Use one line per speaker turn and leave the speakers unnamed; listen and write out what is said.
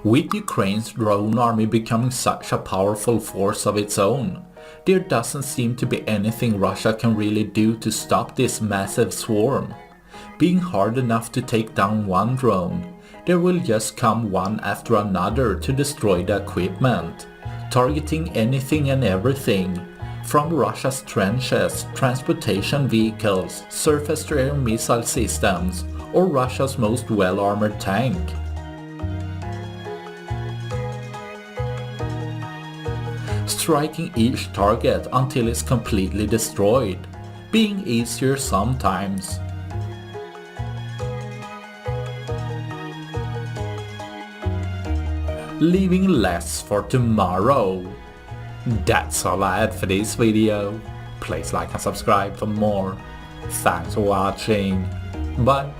With Ukraine's drone army becoming such a powerful force of its own, there doesn't seem to be anything Russia can really do to stop this massive swarm. Being hard enough to take down one drone, there will just come one after another to destroy the equipment, targeting anything and everything, from Russia's trenches, transportation vehicles, surface-to-air missile systems, or Russia's most well-armored tank. Striking each target until it's completely destroyed, being easier sometimes. Leaving less for tomorrow. That's all I had for this video. Please like and subscribe for more. Thanks for watching. Bye.